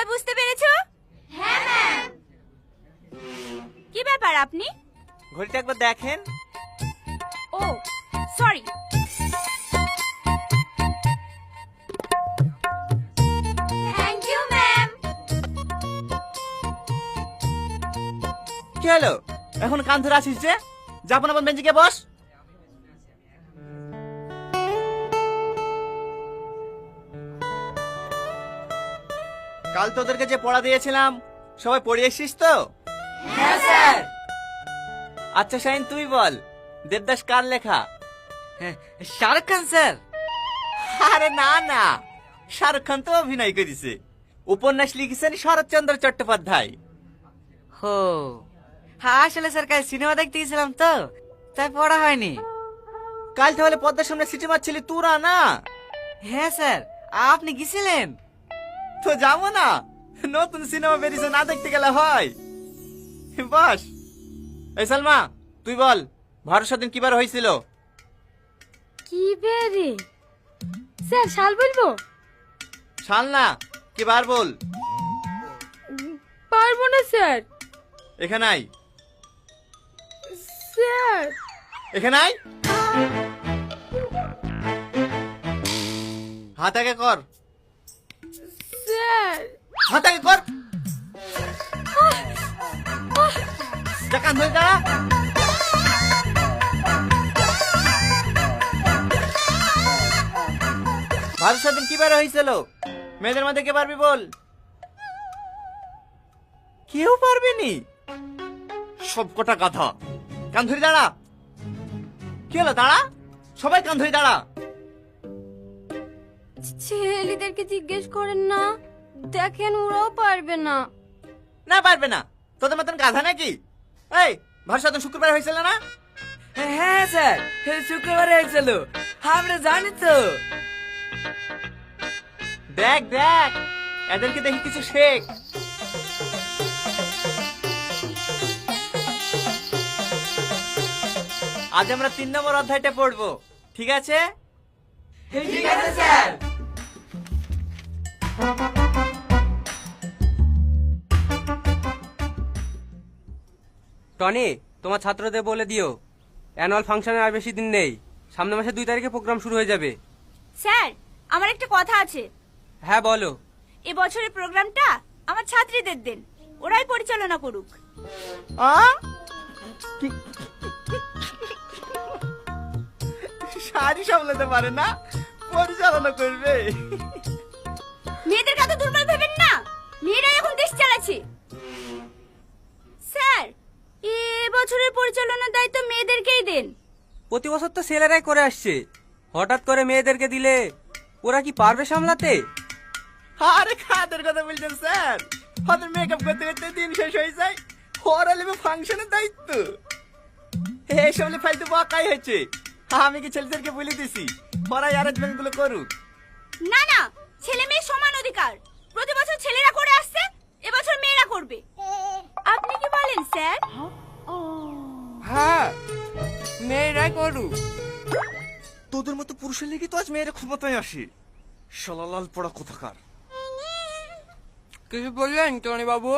বুঝতে পেরেছো? হ্যাঁ ম্যাম। কি ব্যাপার আপনি? ঘড়িটা একবার দেখেন। ও সরি। Thank you ma'am. কি হলো এখন কান ধরে আসিস যে? যাপন আপন বেঞ্চে গিয়ে বস। কাল তোদেরকে যে পড়া দিয়েছিলাম সবাই পড়ে এসেছিস তো? হ্যাঁ স্যার। আচ্ছা শাহিন তুই বল, দেবদাস কার লেখা? শাহরুখ খান স্যার। আরে না না, শাহরুখ খান তো অভিনয় করেছে। উপন্যাস লিখেছেন শরৎচন্দ্র চট্টোপাধ্যায়। হো, হ্যাঁ আসলে স্যার কাল সিনেমা দেখতে গেছিলাম তো, তাই পড়া হয়নি। কাল তাহলে পদ্মার সামনে সিটি মারছিলি তোরা না? হ্যাঁ স্যার, আপনি গেছিলেন? তো যাবো না, নতুন সিনেমা বেরিয়েছে, না দেখতে গেলে হয়? বস। এই সালমা তুই বল, ভরসা দিন কিবার হয়েছিল? কি বেরে স্যার, শাল বলবো? শাল না, কিবার বল। পারবো না স্যার। এখানে আই, স্যার এখানে আই। হাত আগে কর, স্যার। হাত আগে কর। কান ধরে দাঁড়া। ভরসা দিন কিবার হয়েছিল? মেয়েদের মধ্যে কে পারবি বল? কেউ পারবি নি? সব কটা গাধা। কান ধরে দাঁড়া। কি হলো দাঁড়া, সবাই কান ধরে দাঁড়া। ছেলেদেরকে জিজ্ঞেস করেন না, দেখেন ওরাও পারবে না। না পারবে না, তোদের মতন গাধা নাকি? এই ভরসা দিন শুক্রবার হয়েছিল না? হ্যাঁ স্যার, শুক্রবারে হয়েছিল, আমরা জানি তো। দেখ দেখ, এদেরকে দেখি কিছু শেখ। আজ আমরা 3 নম্বর অধ্যায়টা পড়বো, ঠিক আছে? ঠিক আছে স্যার। টনি, তোমার ছাত্রদের বলে দিও অ্যানুয়াল ফাংশনের আর বেশি দিন নেই, সামনের মাসে 2 তারিখে প্রোগ্রাম শুরু হয়ে যাবে। স্যার আমার একটা কথা আছে। হ্যাঁ বলো। এবছরের প্রোগ্রামটা আমার ছাত্রীদের দেন, ওরাই পরিচালনা করুক। শাড়ি সামলাতে পারে না, পরিচালনা করবে? মেয়েদের কথা দুর্বল ভেবেন না, মেয়েরাই এখন দেশ চালাচ্ছে। স্যার এবছরের পরিচালনার দায়িত্ব মেয়েদেরকেই দেন। প্রতি বছর তো ছেলেরাই করে আসছে, হঠাৎ করে মেয়েদেরকে দিলে ওরা কি পারবে সামলাতে? আরে খাদের কথা বলছেন স্যার? ওদের মেকআপ করতে করতে দিন শেষ হয়ে যায়, ওরা নেবে ফাংশনের দায়িত্ব। এইসব ফালতু বকাই হচ্ছে। আমি কি ছেলেদেরকে বলে দিছি ওরাই অ্যারেঞ্জমেন্ট গুলো করুক? না না, ছেলে মেয়ে সমান অধিকার। প্রতি বছর ছেলেরা করে আসছে, এবছর মেয়েরা করবে। আপনি কি বলেন স্যার? হ্যাঁ, মেয়েরাই করুক। তোদের মতো পুরুষের লেগে তো আজ মেয়েরা ক্ষমতায় আসে। শালালাল পড়া কোথাকার। কিছু বললেন টনি বাবু?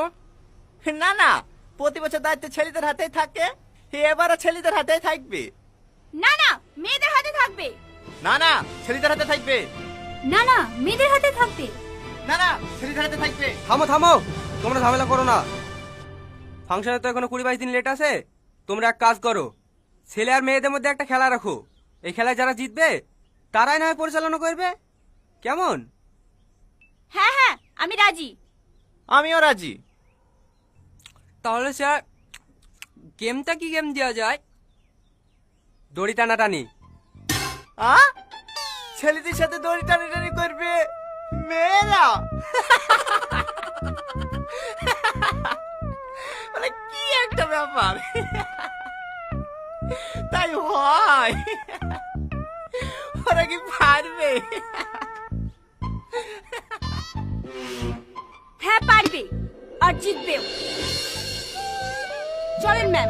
না না, প্রতি বছর দায়িত্ব ছেলেদের হাতেই থাকে, এবারও ছেলেদের হাতেই থাকবে। না না, মেয়েদের হাতে থাকবে। না না, ছেলেদের হাতে থাকবে। না না, মেয়েদের হাতে থাকবে। না না, ছেলেদের হাতে থাকবে। থামো থামো, তোমরা ঝামেলা করো না। ফাংশনে তো এখনো 20-22 দিন লেট আছে। তোমরা এক কাজ করো, ছেলে আর মেয়েদের মধ্যে একটা খেলা রাখো। এই খেলায় যারা জিতবে তারাই না হয় পরিচালনা করবে, কেমন? হ্যাঁ হ্যাঁ, আমি রাজি। আমিও রাজি। তাহলে স্যার গেমটা কি গেম দেওয়া যায়? দড়ি টানাটানি। ছেলেদের সাথে দড়ি টানাটানি করবে মেয়েরা? মানে কি একটা ব্যাপার। তাই হয়? ওরা কি পারবে? হ্যাঁ পারবে, আর জিতবেও। চলেন ম্যাম।